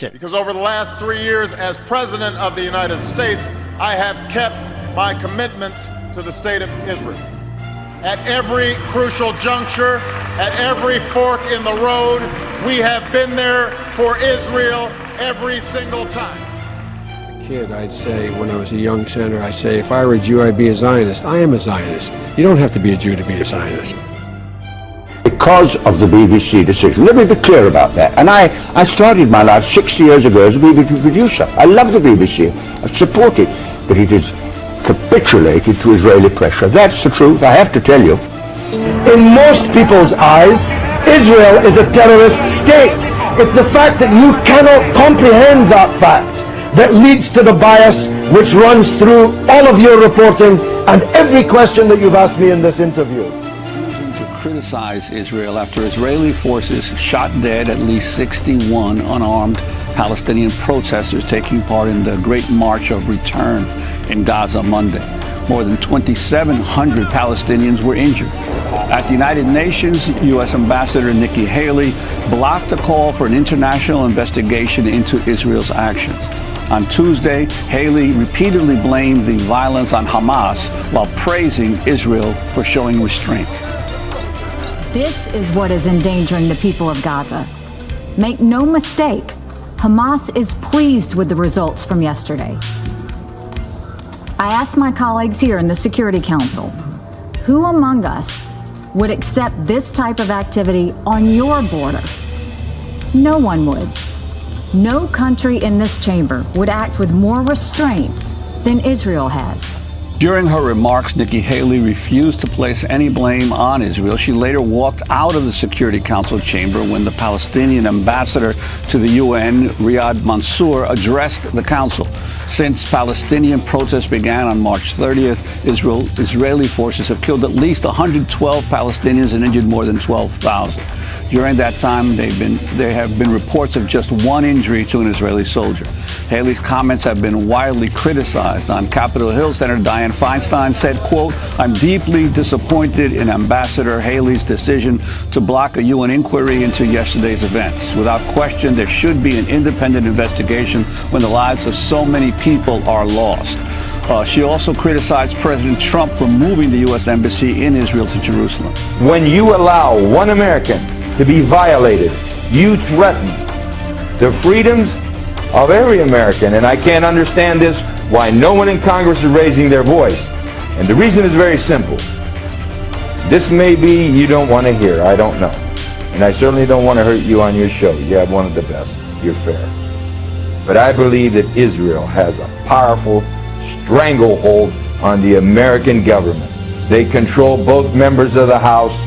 Washington. Because over the last 3 years as President of the United States, I have kept my commitments to the state of Israel. At every crucial juncture, at every fork in the road, we have been there for Israel every single time. Kid, I'd say, when I was a young senator, I'd say, if I were a Jew, I'd be a Zionist. I am a Zionist. You don't have to be a Jew to be a Zionist. Because of the BBC decision. Let me be clear about that. And I started my life 60 years ago as a BBC producer. I love the BBC. I support it. But it is capitulated to Israeli pressure. That's the truth, I have to tell you. In most people's eyes, Israel is a terrorist state. It's the fact that you cannot comprehend that fact that leads to the bias which runs through all of your reporting and every question that you've asked me in this interview. Refusing to criticize Israel after Israeli forces shot dead at least 61 unarmed Palestinian protesters taking part in the Great March of Return in Gaza Monday. More than 2,700 Palestinians were injured. At the United Nations, U.S. Ambassador Nikki Haley blocked a call for an international investigation into Israel's actions. On Tuesday, Haley repeatedly blamed the violence on Hamas while praising Israel for showing restraint. This is what is endangering the people of Gaza. Make no mistake, Hamas is pleased with the results from yesterday. I asked my colleagues here in the Security Council, who among us would accept this type of activity on your border? No one would. No country in this chamber would act with more restraint than Israel has. During her remarks, Nikki Haley refused to place any blame on Israel. She later walked out of the Security Council chamber when the Palestinian ambassador to the UN, Riyad Mansour, addressed the council. Since Palestinian protests began on March 30th, Israeli forces have killed at least 112 Palestinians and injured more than 12,000. During that time, there have been reports of just one injury to an Israeli soldier. Haley's comments have been widely criticized. On Capitol Hill, Senator Dianne Feinstein said, quote, "I'm deeply disappointed in Ambassador Haley's decision to block a UN inquiry into yesterday's events. Without question, there should be an independent investigation when the lives of so many people are lost." She also criticized President Trump for moving the U.S. Embassy in Israel to Jerusalem. When you allow one American to be violated, you threaten the freedoms of every American, and I can't understand this, why no one in Congress is raising their voice. And the reason is very simple. This may be you don't want to hear, I don't know. And I certainly don't want to hurt you on your show. You have one of the best. You're fair. But I believe that Israel has a powerful stranglehold on the American government. They control both members of the House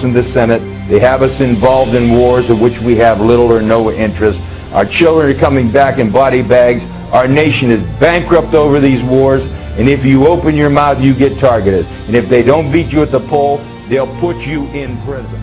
and the Senate. They have us involved in wars of which we have little or no interest. Our children are coming back in body bags. Our nation is bankrupt over these wars. And if you open your mouth, you get targeted. And if they don't beat you at the poll, they'll put you in prison.